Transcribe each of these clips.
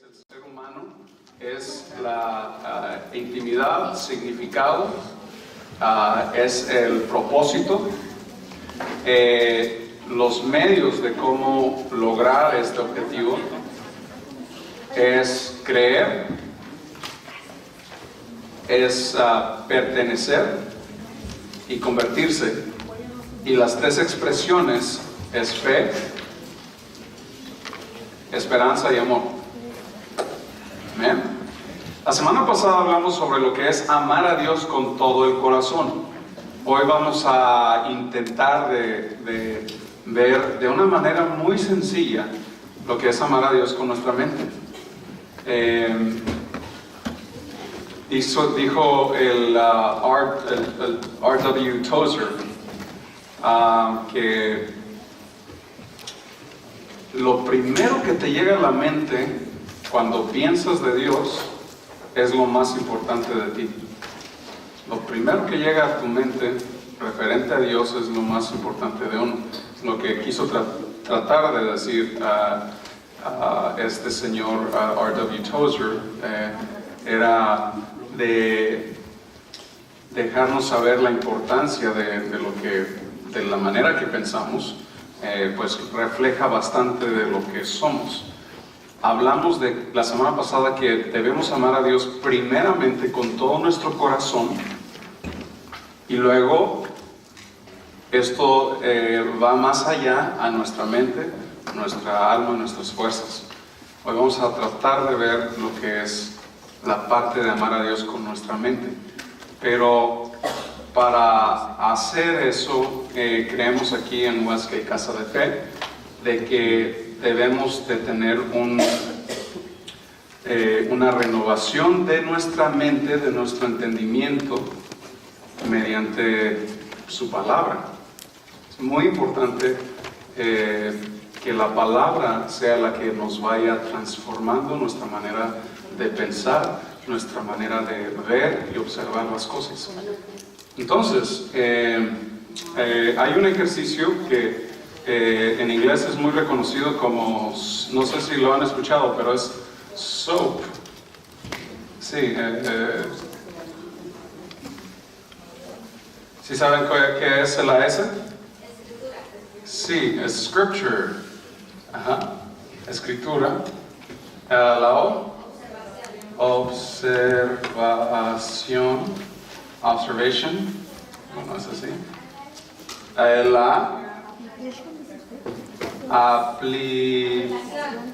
es el ser humano, es la intimidad, significado, es el propósito, los medios de cómo lograr este objetivo, es creer, es pertenecer y convertirse. Y las tres expresiones es fe, esperanza y amor. Amén. La semana pasada hablamos sobre lo que es amar a Dios con todo el corazón. Hoy vamos a intentar de ver de una manera muy sencilla lo que es amar a Dios con nuestra mente. Dijo el R.W. Tozer que lo primero que te llega a la mente cuando piensas de Dios es lo más importante de ti. Lo primero que llega a tu mente referente a Dios es lo más importante de uno. Lo que quiso tratar de decir este señor R.W. Tozer era de dejarnos saber la importancia de la manera que pensamos, pues refleja bastante de lo que somos. Hablamos de la semana pasada que debemos amar a Dios primeramente con todo nuestro corazón y luego esto va más allá a nuestra mente, nuestra alma, nuestras fuerzas. Hoy vamos a tratar de ver lo que es la parte de amar a Dios con nuestra mente, pero para hacer eso creemos aquí en Westgate Casa de Fe de que debemos de tener una renovación de nuestra mente, de nuestro entendimiento mediante su palabra. Es muy importante que la palabra sea la que nos vaya transformando nuestra manera de pensar, nuestra manera de ver y observar las cosas. Entonces, hay un ejercicio que en inglés es muy reconocido como, no sé si lo han escuchado, pero es SOAP. Sí, ¿sí saben qué es la S? Sí, es Scripture. Ajá. Escritura. La O. Observación. Observation. No es así. La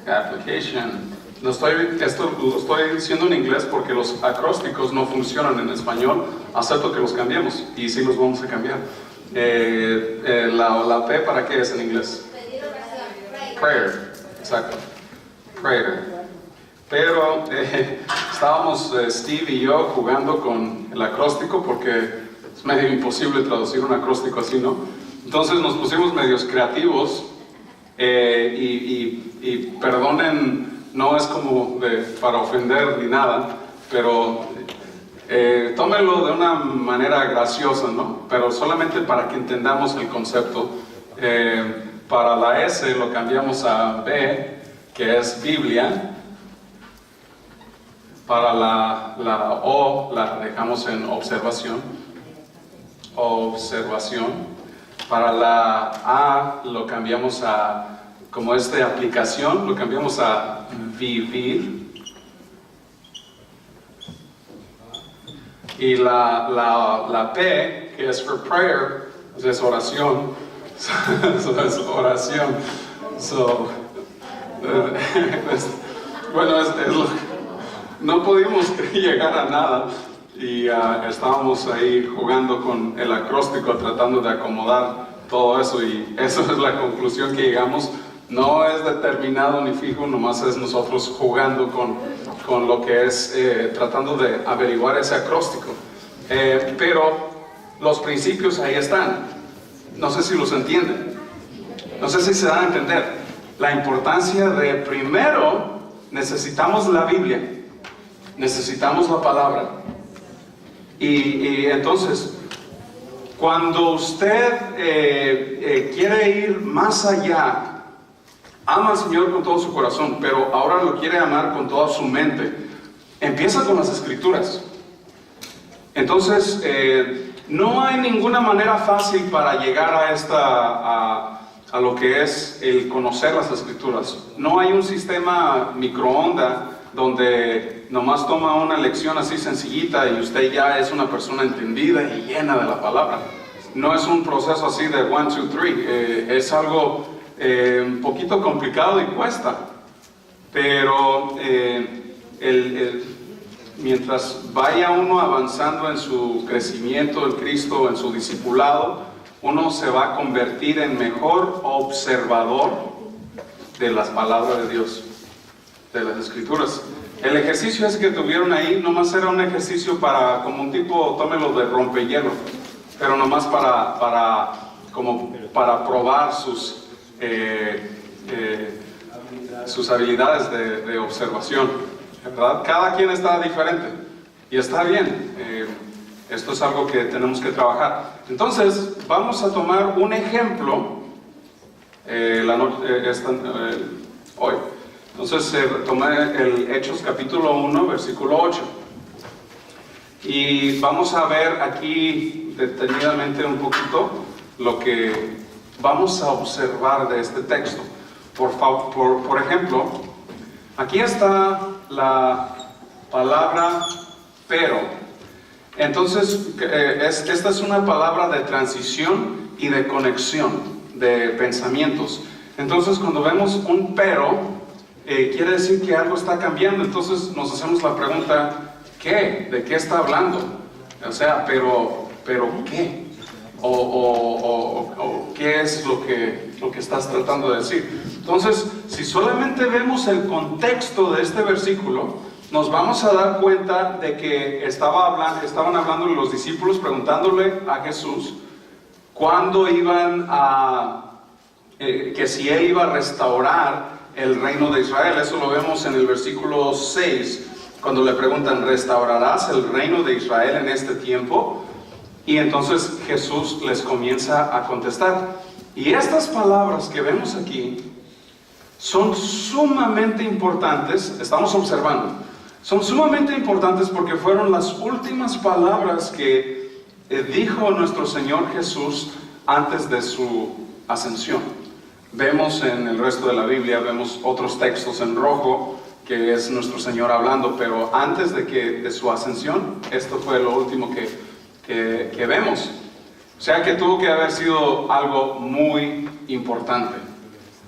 application. Esto lo estoy diciendo en inglés porque los acrósticos no funcionan en español. Acepto que los cambiemos y sí los vamos a cambiar. La P, ¿para qué es en inglés? Prayer. Exacto. Prayer. Pero estábamos Steve y yo jugando con el acróstico porque es medio imposible traducir un acróstico así, ¿no? Entonces nos pusimos medios creativos y perdonen, no es como para ofender ni nada, pero tómenlo de una manera graciosa, ¿no? Pero solamente para que entendamos el concepto. Para la S lo cambiamos a B, que es Biblia. Para la O la dejamos en observación. Observación. Para la A lo cambiamos a, como es de aplicación, lo cambiamos a vivir. Y la P, que es for prayer, es oración. Es oración. Bueno, no pudimos llegar a nada y estábamos ahí jugando con el acróstico tratando de acomodar todo eso y eso es la conclusión que llegamos. No es determinado ni fijo, nomás es nosotros jugando con lo que es tratando de averiguar ese acróstico, pero los principios ahí están. No sé si los entienden, no sé si se dan a entender la importancia de primero necesitamos la Biblia, necesitamos la palabra y entonces cuando usted quiere ir más allá ama al Señor con todo su corazón, pero ahora lo quiere amar con toda su mente, empieza con las Escrituras. Entonces, no hay ninguna manera fácil para llegar a lo que es el conocer las Escrituras. No hay un sistema microondas donde nomás toma una lección así sencillita y usted ya es una persona entendida y llena de la palabra. No es un proceso así de 1, 2, 3. Es algo un poquito complicado y cuesta. Pero mientras vaya uno avanzando en su crecimiento en Cristo, en su discipulado, uno se va a convertir en mejor observador de las palabras de Dios, de las Escrituras. El ejercicio ese que tuvieron ahí nomás era un ejercicio para, como un tipo, tómelo de rompehielo, pero nomás para probar sus habilidades de observación, ¿verdad? Cada quien está diferente y está bien. Esto es algo que tenemos que trabajar. Entonces, vamos a tomar un ejemplo hoy. Entonces, tomé el Hechos capítulo 1, versículo 8. Y vamos a ver aquí detenidamente un poquito lo que vamos a observar de este texto. Por ejemplo, aquí está la palabra pero. Entonces, esta es una palabra de transición y de conexión de pensamientos. Entonces, cuando vemos un pero, quiere decir que algo está cambiando. Entonces nos hacemos la pregunta, ¿qué? ¿De qué está hablando? O sea, pero ¿qué? O ¿qué es lo que estás tratando de decir? Entonces, si solamente vemos el contexto de este versículo, nos vamos a dar cuenta de que estaban hablando los discípulos, preguntándole a Jesús cuándo iban que si Él iba a restaurar el reino de Israel. Eso lo vemos en el versículo 6, cuando le preguntan, ¿restaurarás el reino de Israel en este tiempo? Y entonces Jesús les comienza a contestar. Y estas palabras que vemos aquí son sumamente importantes, estamos observando, son sumamente importantes porque fueron las últimas palabras que dijo nuestro Señor Jesús antes de su ascensión. Vemos en el resto de la Biblia, vemos otros textos en rojo que es nuestro Señor hablando, pero antes de su ascensión, esto fue lo último que vemos. O sea que tuvo que haber sido algo muy importante.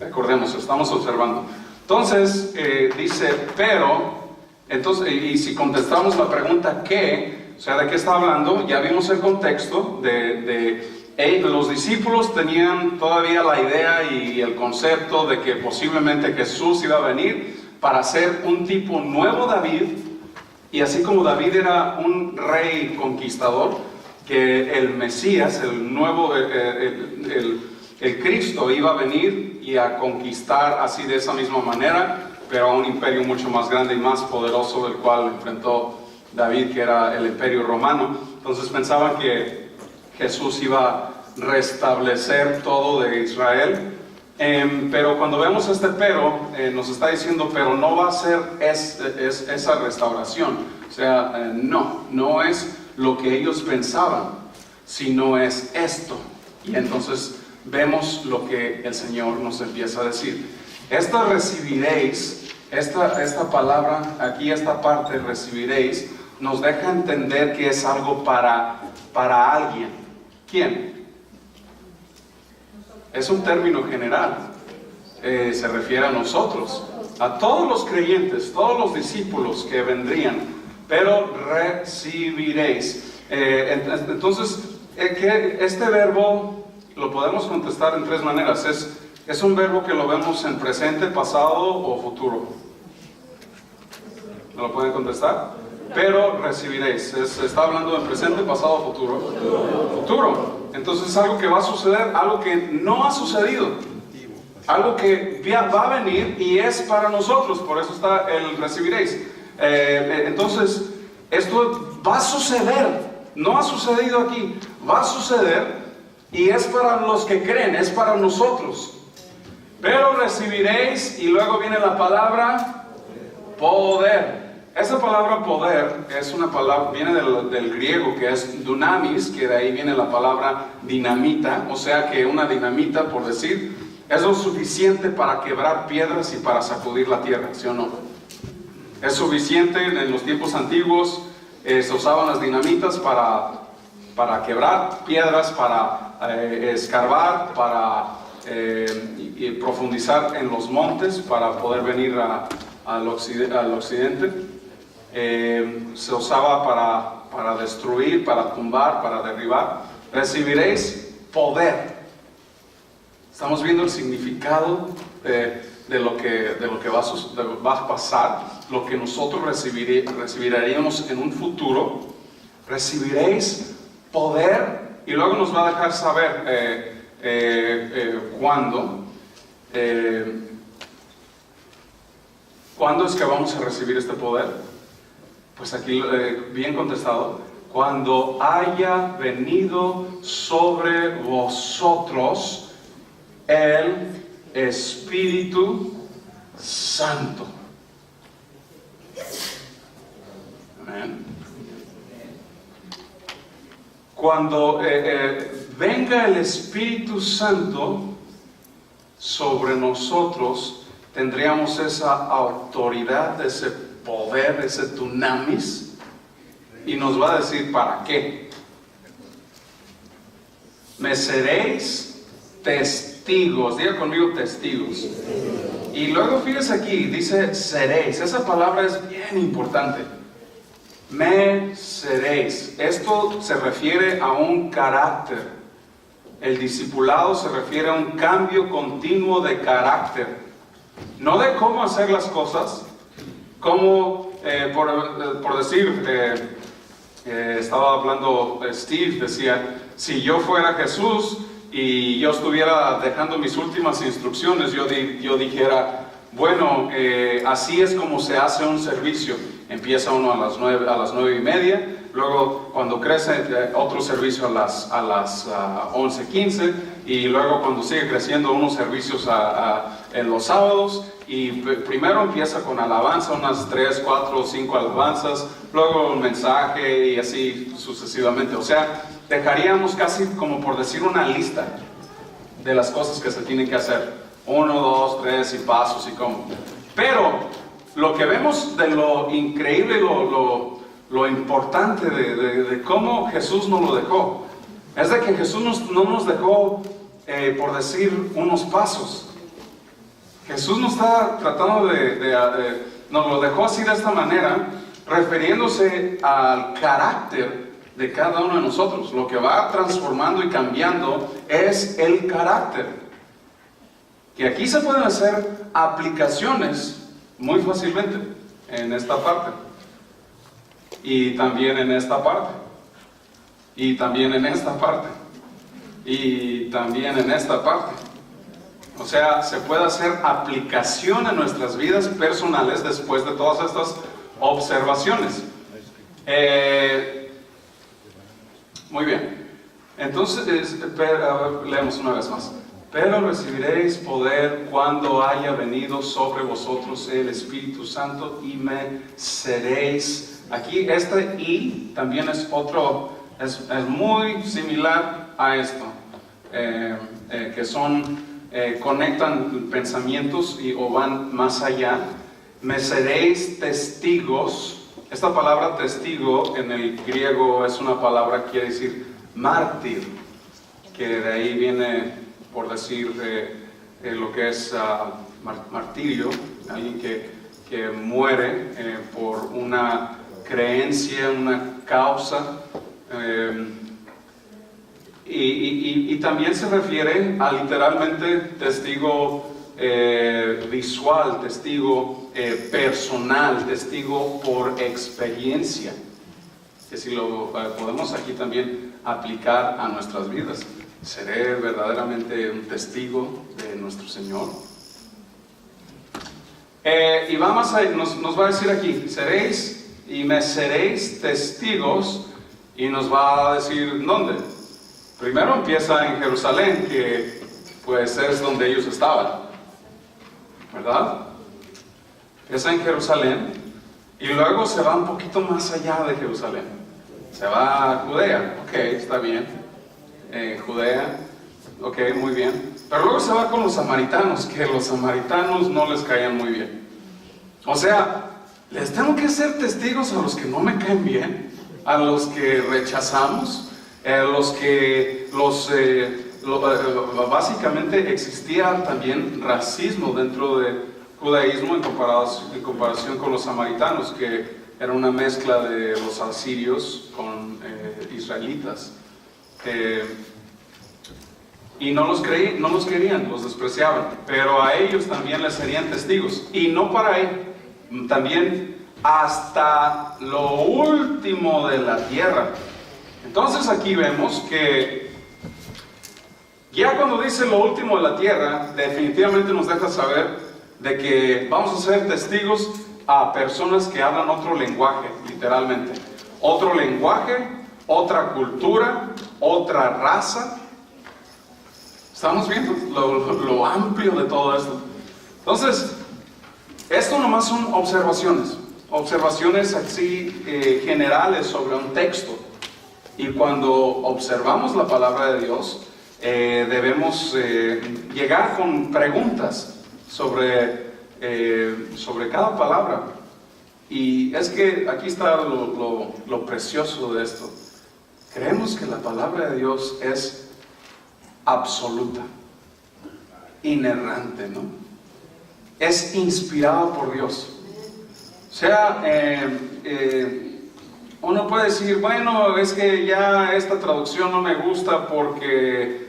Recordemos, estamos observando. Entonces, dice, pero, entonces, y si contestamos la pregunta ¿qué? O sea, ¿de qué está hablando? Ya vimos el contexto los discípulos tenían todavía la idea y el concepto de que posiblemente Jesús iba a venir para ser un tipo nuevo David, y así como David era un rey conquistador, que el Mesías, el nuevo, el Cristo iba a venir y a conquistar así de esa misma manera, pero a un imperio mucho más grande y más poderoso del cual enfrentó David, que era el imperio romano. Entonces pensaban que Jesús iba a restablecer todo de Israel, pero cuando vemos este pero, nos está diciendo, pero no va a ser esa restauración. O sea, no es lo que ellos pensaban, sino es esto. Y entonces vemos lo que el Señor nos empieza a decir. Esta recibiréis, esta palabra, aquí esta parte recibiréis, nos deja entender que es algo para alguien. ¿Quién? Es un término general, se refiere a nosotros, a todos los creyentes, todos los discípulos que vendrían, pero recibiréis. Entonces, este verbo lo podemos contestar en tres maneras. Es un verbo que lo vemos en presente, pasado o futuro. ¿Me lo pueden contestar? Pero recibiréis. Está hablando de presente, pasado o futuro. Futuro. Entonces es algo que va a suceder, algo que no ha sucedido, algo que va a venir y es para nosotros. Por eso está el recibiréis. Entonces esto va a suceder. No ha sucedido aquí, va a suceder y es para los que creen, es para nosotros. Pero recibiréis, y luego viene la palabra poder. Esa palabra poder es una palabra, viene del griego que es dunamis, que de ahí viene la palabra dinamita, o sea que una dinamita, por decir, es lo suficiente para quebrar piedras y para sacudir la tierra, ¿sí o no? Es suficiente. En los tiempos antiguos se usaban las dinamitas para quebrar piedras, para escarbar, para y profundizar en los montes, para poder venir al occidente. Se usaba para destruir, para tumbar, para derribar. Recibiréis poder. Estamos viendo el significado de lo que va a pasar, lo que nosotros recibiríamos en un futuro. Recibiréis poder, y luego nos va a dejar saber cuándo. ¿Cuándo es que vamos a recibir este poder? Pues aquí bien contestado: cuando haya venido sobre vosotros el Espíritu Santo. Amén. Cuando venga el Espíritu Santo sobre nosotros, tendríamos esa autoridad, ese poder, ese dunamis, y nos va a decir para qué. Me seréis testigos. Diga conmigo, testigos. Y luego fíjese aquí, dice seréis. Esa palabra es bien importante. Me seréis. Esto se refiere a un carácter. El discipulado se refiere a un cambio continuo de carácter. No de cómo hacer las cosas, como, por decir, estaba hablando Steve, decía, si yo fuera Jesús y yo estuviera dejando mis últimas instrucciones, yo dijera, bueno, así es como se hace un servicio. Empieza uno a las 9:30, luego cuando crece otro servicio a las 11:15, y luego cuando sigue creciendo unos servicios en los sábados, y primero empieza con alabanza, unas 3, 4 o 5 alabanzas, luego un mensaje y así sucesivamente. O sea, dejaríamos casi como por decir una lista de las cosas que se tienen que hacer. 1, 2, 3 y pasos y cómo. Pero lo que vemos de lo increíble, lo importante de cómo Jesús nos lo dejó, es de que Jesús no nos dejó, por decir, unos pasos. Jesús nos está tratando nos lo dejó así de esta manera, refiriéndose al carácter de cada uno de nosotros. Lo que va transformando y cambiando es el carácter. Que aquí se pueden hacer aplicaciones muy fácilmente en esta parte, y también en esta parte, y también en esta parte, y también en esta parte. O sea, se puede hacer aplicación en nuestras vidas personales después de todas estas observaciones. Muy bien. Entonces, leemos una vez más. Pero recibiréis poder cuando haya venido sobre vosotros el Espíritu Santo, y me seréis. Aquí este y también es otro, es muy similar a esto, que son, conectan pensamientos o van más allá. Me seréis testigos. Esta palabra testigo en el griego es una palabra que quiere decir mártir, que de ahí viene, por decir, lo que es martirio, alguien que muere por una creencia, una causa, y también se refiere a literalmente testigo visual, testigo personal, testigo por experiencia, que si lo podemos aquí también aplicar a nuestras vidas. ¿Seré verdaderamente un testigo de nuestro Señor? Y vamos nos va a decir aquí, seréis y me seréis testigos, y nos va a decir ¿dónde? Primero empieza en Jerusalén, que pues es donde ellos estaban. ¿verdad? Es en Jerusalén, y luego se va un poquito más allá de Jerusalén. Se va a Judea, ok, está bien. Judea, ok, muy bien. Pero luego se va con los samaritanos, que los samaritanos no les caían muy bien. O sea, les tengo que ser testigos a los que no me caen bien, a los que rechazamos, básicamente existía también racismo dentro del judaísmo en comparación con los samaritanos, que era una mezcla de los asirios con israelitas. Y no los querían, los despreciaban, pero a ellos también les serían testigos, y no para él, también hasta lo último de la tierra. Entonces aquí vemos que ya cuando dice lo último de la tierra, definitivamente nos deja saber de que vamos a ser testigos a personas que hablan otro lenguaje, literalmente. Otro lenguaje, otra cultura, otra raza. Estamos viendo lo amplio de todo esto. Entonces, esto nomás son observaciones así generales sobre un texto. Y cuando observamos la palabra de Dios, debemos llegar con preguntas sobre cada palabra. Y es que aquí está lo precioso de esto. Creemos que la palabra de Dios es absoluta, inerrante, ¿no? Es inspirado por Dios. O sea, uno puede decir, bueno, es que ya esta traducción no me gusta porque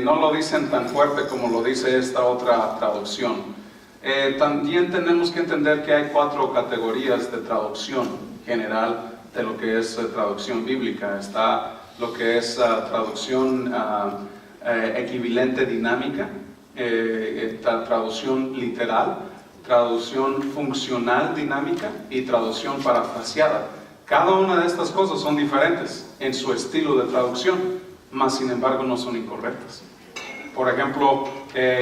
no lo dicen tan fuerte como lo dice esta otra traducción. También tenemos que entender que hay 4 categorías de traducción general de lo que es traducción bíblica. Está lo que es traducción equivalente dinámica, traducción literal, traducción funcional dinámica y traducción parafraseada. Cada una de estas cosas son diferentes en su estilo de traducción, mas sin embargo no son incorrectas. Por ejemplo,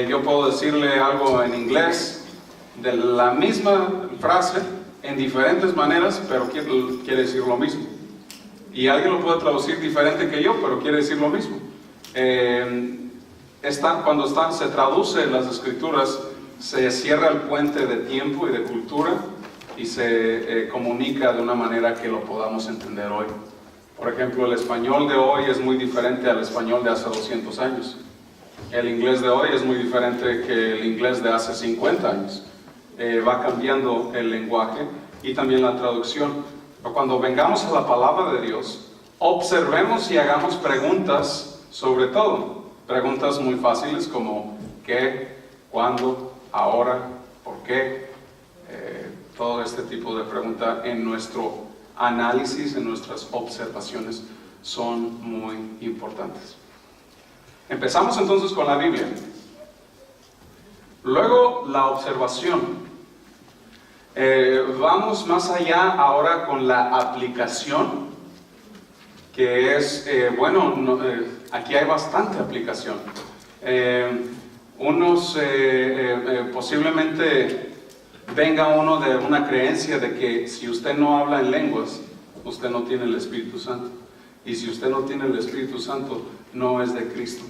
yo puedo decirle algo en inglés de la misma frase en diferentes maneras, pero quiere decir lo mismo. Y alguien lo puede traducir diferente que yo, pero quiere decir lo mismo. Cuando se traduce las escrituras, se cierra el puente de tiempo y de cultura y se comunica de una manera que lo podamos entender hoy. Por ejemplo, el español de hoy es muy diferente al español de hace 200 años. El inglés de hoy es muy diferente que el inglés de hace 50 años. Va cambiando el lenguaje y también la traducción. Pero cuando vengamos a la palabra de Dios, observemos y hagamos preguntas sobre todo. Preguntas muy fáciles como ¿qué?, ¿cuándo?, ¿ahora?, ¿por qué? Todo este tipo de preguntas en nuestro análisis, en nuestras observaciones, son muy importantes. Empezamos entonces con la Biblia. Luego la observación. Vamos más allá ahora con la aplicación, que es, aquí hay bastante aplicación. Posiblemente venga uno de una creencia de que si usted no habla en lenguas, usted no tiene el Espíritu Santo. Y si usted no tiene el Espíritu Santo, no es de Cristo.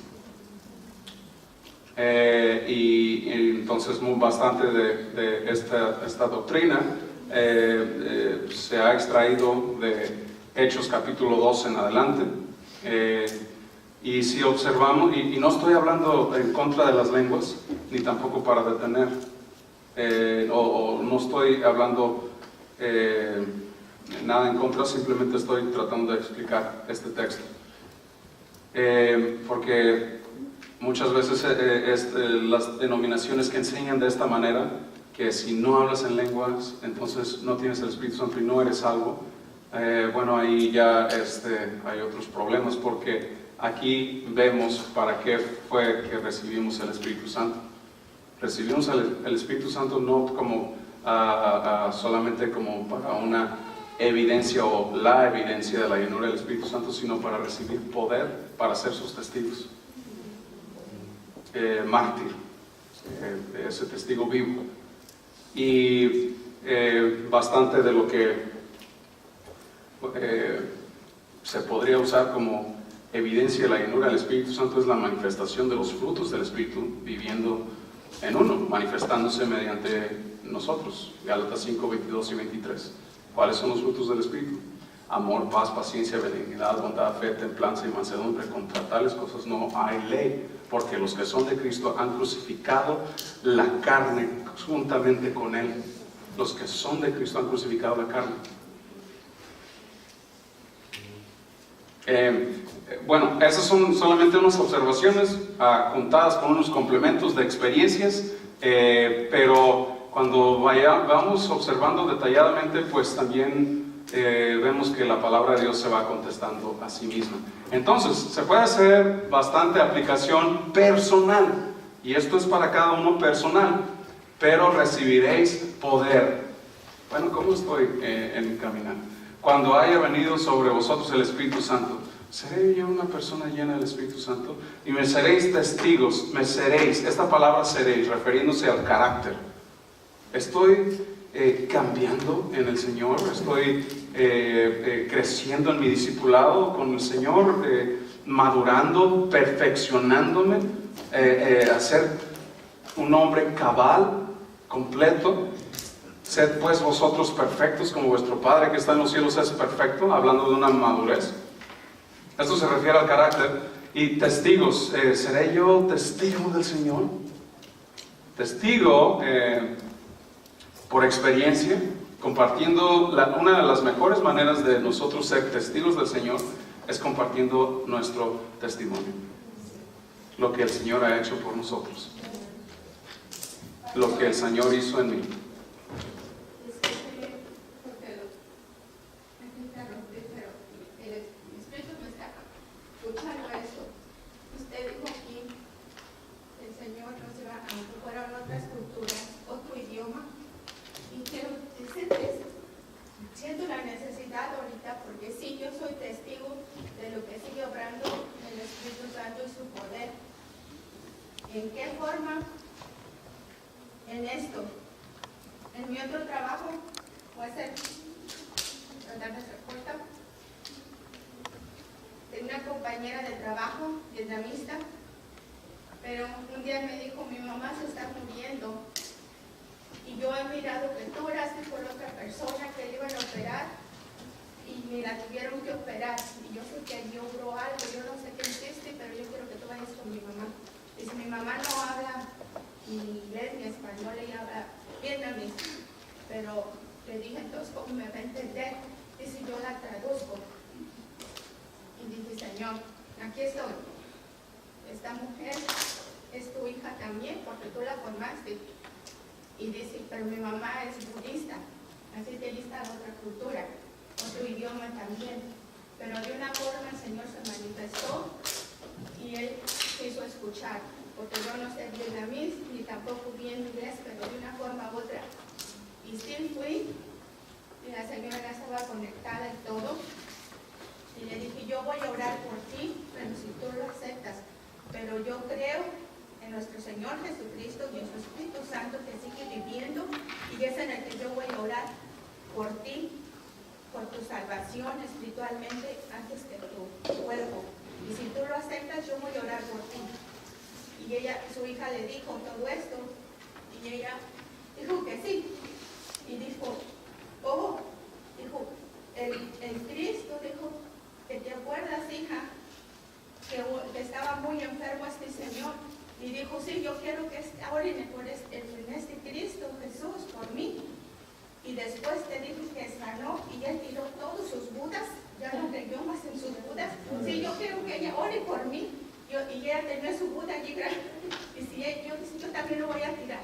Y entonces bastante de esta doctrina se ha extraído de Hechos capítulo 2 en adelante. Y si observamos, y no estoy hablando en contra de las lenguas, ni tampoco para detener, o no estoy hablando nada en contra, simplemente estoy tratando de explicar este texto. Porque muchas veces las denominaciones que enseñan de esta manera, que si no hablas en lenguas, entonces no tienes el Espíritu Santo y no eres salvo, ahí ya hay otros problemas, porque aquí vemos para qué fue que recibimos el Espíritu Santo. Recibimos el Espíritu Santo no como solamente como para una evidencia o la evidencia de la llenura del Espíritu Santo, sino para recibir poder para ser sus testigos. Mártir. ese testigo vivo. Y bastante de lo que se podría usar como evidencia de la llenura del Espíritu Santo es la manifestación de los frutos del Espíritu viviendo en uno, manifestándose mediante nosotros. Gálatas 5, 22 y 23. ¿Cuáles son los frutos del Espíritu? Amor, paz, paciencia, benignidad, bondad, fe, templanza y mansedumbre. Contra tales cosas no hay ley, porque los que son de Cristo han crucificado la carne juntamente con Él. Los que son de Cristo han crucificado la carne. Bueno, esas son solamente unas observaciones contadas con unos complementos de experiencias, pero cuando vamos observando detalladamente, pues también vemos que la palabra de Dios se va contestando a sí misma. Entonces, se puede hacer bastante aplicación personal, y esto es para cada uno personal, pero recibiréis poder. Bueno, ¿cómo estoy en mi caminar? Cuando haya venido sobre vosotros el Espíritu Santo. ¿Seré yo una persona llena del Espíritu Santo? Y me seréis testigos, me seréis, esta palabra seréis, refiriéndose al carácter. Estoy cambiando en el Señor, estoy creciendo en mi discipulado con el Señor, madurando, perfeccionándome, a ser un hombre cabal, completo. Sed pues vosotros perfectos como vuestro Padre que está en los cielos es perfecto, hablando de una madurez. Esto se refiere al carácter. Y testigos, ¿seré yo testigo del Señor? Testigo por experiencia, compartiendo. Una de las mejores maneras de nosotros ser testigos del Señor es compartiendo nuestro testimonio, lo que el Señor ha hecho por nosotros, lo que el Señor hizo en mí. Siento la necesidad ahorita, porque sí, yo soy testigo de lo que sigue obrando el Espíritu Santo y su poder. ¿En qué forma? En esto. En mi otro trabajo, voy a hacer, tratar de ser corta. Tengo una compañera de trabajo, vietnamita, pero un día me dijo, mi mamá se está muriendo. Y yo he mirado que tú oraste por otra persona que le iban a operar y me la tuvieron que operar. Y yo sé que Dios obró algo, yo no sé qué hiciste, pero yo quiero que tú vayas con mi mamá. Dice, mi mamá no habla ni inglés ni español, ella habla vietnamita. Pero le dije, entonces, ¿cómo me va a entender? Dice, yo la traduzco. Y dije, Señor, aquí estoy. Esta mujer es tu hija también, porque tú la formaste. Y dice, pero mi mamá es budista, así que ella está en otra cultura, otro idioma también. Pero de una forma el Señor se manifestó y Él se hizo escuchar, porque yo no sé vietnamés ni tampoco bien inglés, pero de una forma u otra. Y sí fui, y la señora estaba conectada y todo, y le dije, yo voy a orar por ti, pero si tú lo aceptas, pero yo creo en nuestro Señor Jesucristo y en su Espíritu Santo que sigue viviendo, y es en el que yo voy a orar por ti, por tu salvación espiritualmente antes que tu cuerpo. Y si tú lo aceptas, yo voy a orar por ti. Y ella, su hija le dijo todo esto, y ella dijo que sí. Y dijo, oh, dijo, el Cristo dijo, que te acuerdas, hija, que estaba muy enfermo este Señor. Y dijo, sí, yo quiero que oren por en este Cristo Jesús por mí. Y después te dijo que sanó y él tiró todos sus budas, ya no creyó más en sus budas. Sí, yo quiero que ella ore por mí. Y ella tenía su buda allí grande. Y si yo también lo voy a tirar.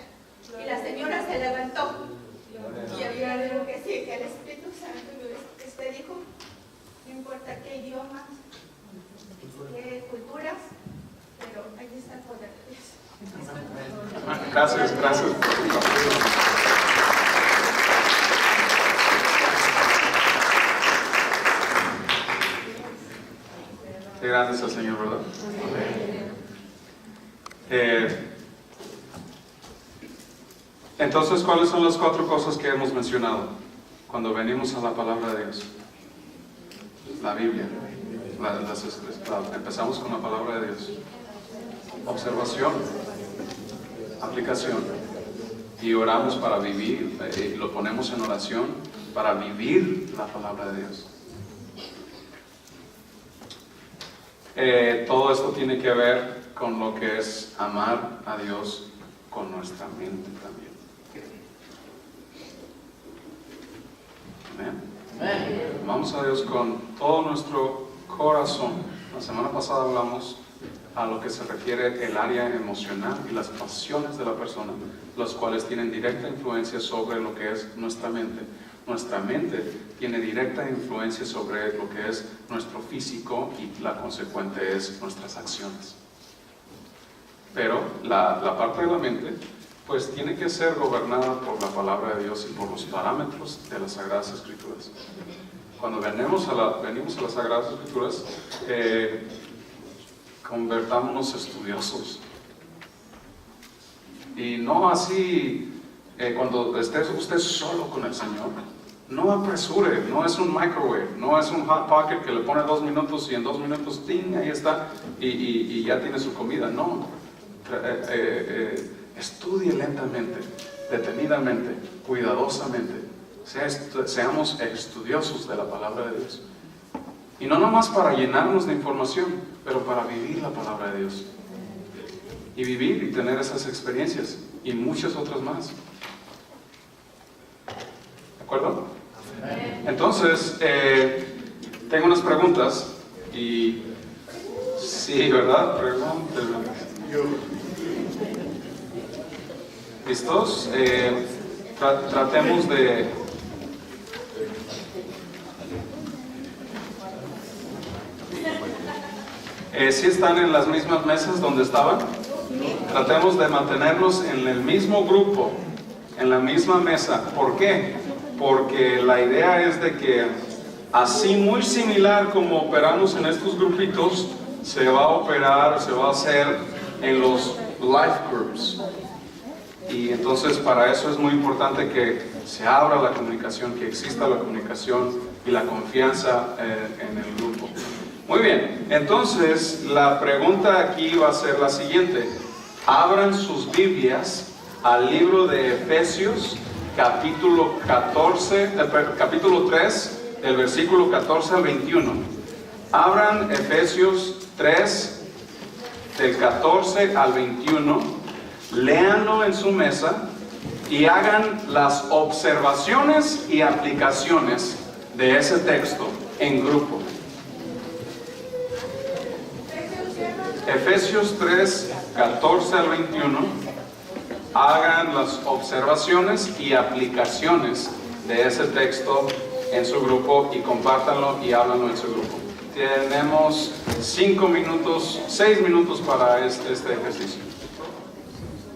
Y la señora se levantó. Y ella dijo que sí, que el Espíritu Santo dijo, no importa qué idioma, qué culturas, pero ahí está el poder de Dios. Gracias, gracias. Qué grande es el Señor, ¿verdad? Entonces, ¿cuáles son las 4 cosas que hemos mencionado cuando venimos a la palabra de Dios? La Biblia. Empezamos con la palabra de Dios. Observación, aplicación. Y oramos para vivir, lo ponemos en oración para vivir la palabra de Dios. Todo esto tiene que ver con lo que es amar a Dios con nuestra mente también. Amén. Amamos a Dios con todo nuestro corazón. La semana pasada hablamos a lo que se refiere el área emocional y las pasiones de la persona, los cuales tienen directa influencia sobre lo que es nuestra mente. Nuestra mente tiene directa influencia sobre lo que es nuestro físico y la consecuente es nuestras acciones. Pero la parte de la mente pues tiene que ser gobernada por la palabra de Dios y por los parámetros de las Sagradas Escrituras. Cuando venimos a las Sagradas Escrituras, convertámonos estudiosos. Y no así, cuando esté usted solo con el Señor, no apresure, no es un microwave, no es un hot pocket que le pone 2 minutos y en 2 minutos, ¡ting!, ahí está, y ya tiene su comida. No, estudie lentamente, detenidamente, cuidadosamente. Seamos estudiosos de la palabra de Dios. Y no nomás para llenarnos de información, pero para vivir la palabra de Dios. Y vivir y tener esas experiencias y muchas otras más. ¿De acuerdo? Entonces, tengo unas preguntas y sí, ¿verdad? Pregúntenme. ¿Listos? Tratemos de... ¿Sí están en las mismas mesas donde estaban? Tratemos de mantenerlos en el mismo grupo, en la misma mesa. ¿Por qué? Porque la idea es de que así muy similar como operamos en estos grupitos, se va a hacer en los life groups. Y entonces para eso es muy importante que se abra la comunicación, que exista la comunicación y la confianza en el grupo. Muy bien, entonces la pregunta aquí va a ser la siguiente. Abran sus Biblias al libro de Efesios, capítulo 3, del versículo 14 al 21. Abran Efesios 3, del 14 al 21. Léanlo en su mesa y hagan las observaciones y aplicaciones de ese texto en grupo. Efesios 3, 14 al 21. Hagan las observaciones y aplicaciones de ese texto en su grupo y compártanlo y háblanlo en su grupo. Tenemos 6 minutos para este ejercicio.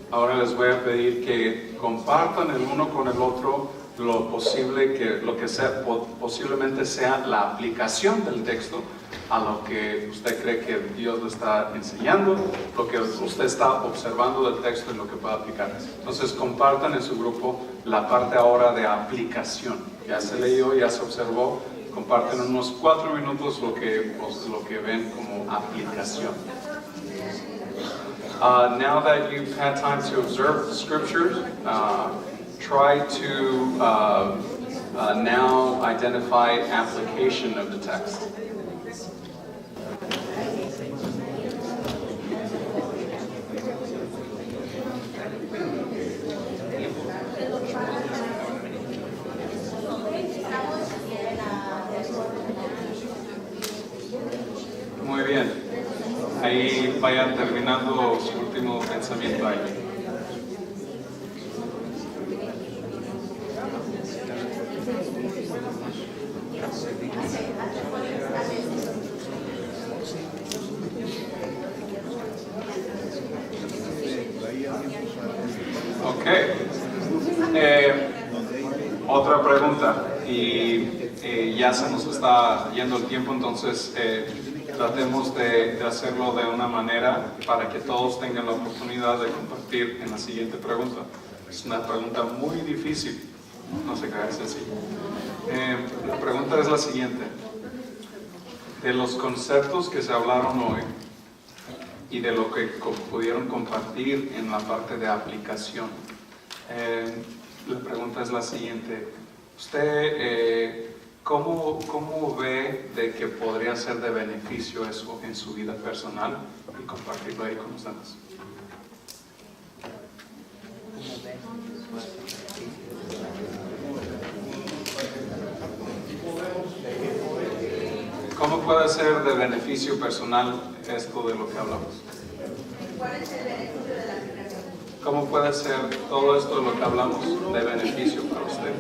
Ahora les voy a pedir que compartan el uno con el otro lo que sea, posiblemente sea la aplicación del texto a lo que usted cree que Dios le está enseñando, lo que usted está observando del texto y lo que puede aplicar. Entonces compartan en su grupo la parte ahora de aplicación. Ya se leyó, ya se observó, comparten unos 4 minutos lo que ven como aplicación. Now that you've had time to observe the scriptures, try to now identify application of the text. Muy bien. Ahí vayan terminando su último pensamiento ahí. Ok. Otra pregunta. Y ya se nos está yendo el tiempo, entonces tratemos de hacerlo de una manera para que todos tengan la oportunidad de compartir en la siguiente pregunta. Es una pregunta muy difícil. No se cae sencillo. La pregunta es la siguiente. De los conceptos que se hablaron hoy y de lo que pudieron compartir en la parte de aplicación, la pregunta es la siguiente. ¿Usted cómo ve de que podría ser de beneficio eso en su vida personal y compartirlo ahí con los demás? ¿Cómo puede ser de beneficio personal esto de lo que hablamos? ¿Cuál es el beneficio de la aplicación? ¿Cómo puede ser todo esto de lo que hablamos de beneficio para usted?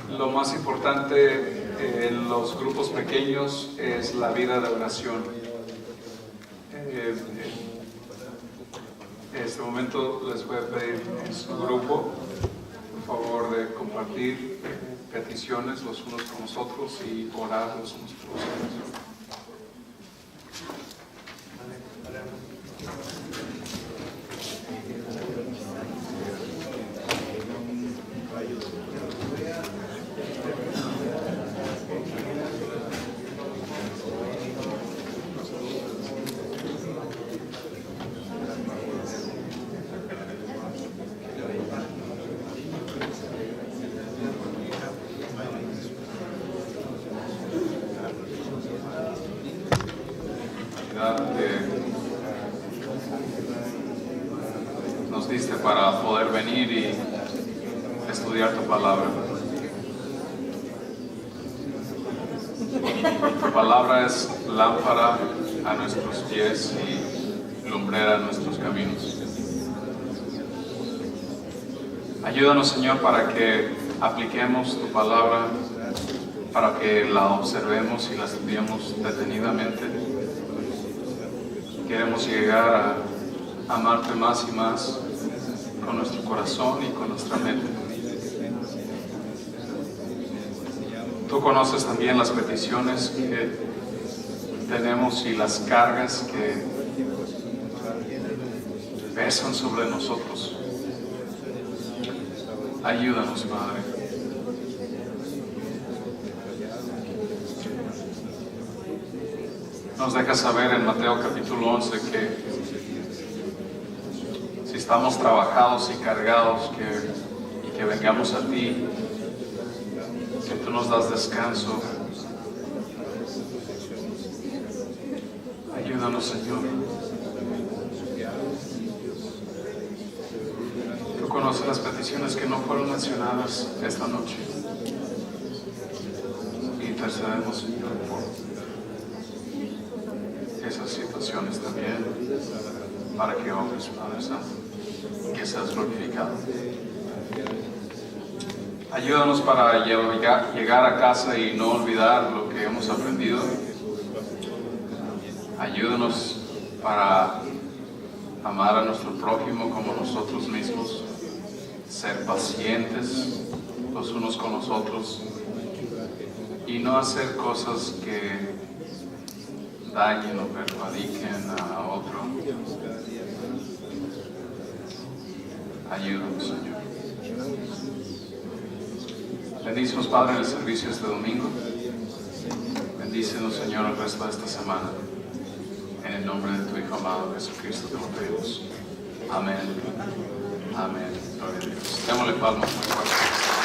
Lo más importante en los grupos pequeños es la vida de oración. En este momento les voy a pedir en su grupo, por favor, de compartir peticiones los unos con los otros y orar los unos por los otros. Nos diste para poder venir y estudiar tu palabra. Tu palabra es lámpara a nuestros pies y lumbrera a nuestros caminos. Ayúdanos, Señor, para que apliquemos tu palabra, para que la observemos y la estudiemos detenidamente. Queremos llegar a amarte más y más con nuestro corazón y con nuestra mente. Tú conoces también las peticiones que tenemos y las cargas pesan sobre nosotros. Ayúdanos, Padre. Nos deja saber en Mateo capítulo 11 que si estamos trabajados y cargados, que vengamos a ti, que tú nos das descanso. Ayúdanos, Señor. Tú conoces las peticiones que no fueron mencionadas esta noche. Intercedemos, Señor, por esas situaciones también, para que obres, Padre Santo, que seas glorificado. Ayúdanos para llegar a casa y no olvidar lo que hemos aprendido. Ayúdanos para amar a nuestro prójimo como nosotros mismos, ser pacientes los unos con los otros y no hacer cosas que dañen o perjudiquen a otro. Ayúdanos, Señor. Bendícenos, Padre, en el servicio este domingo. Bendícenos, Señor, el resto de esta semana. En el nombre de tu Hijo amado Jesucristo te lo pedimos. Amén. Amén. Gloria a Dios. Démosle palmas muy fuertes.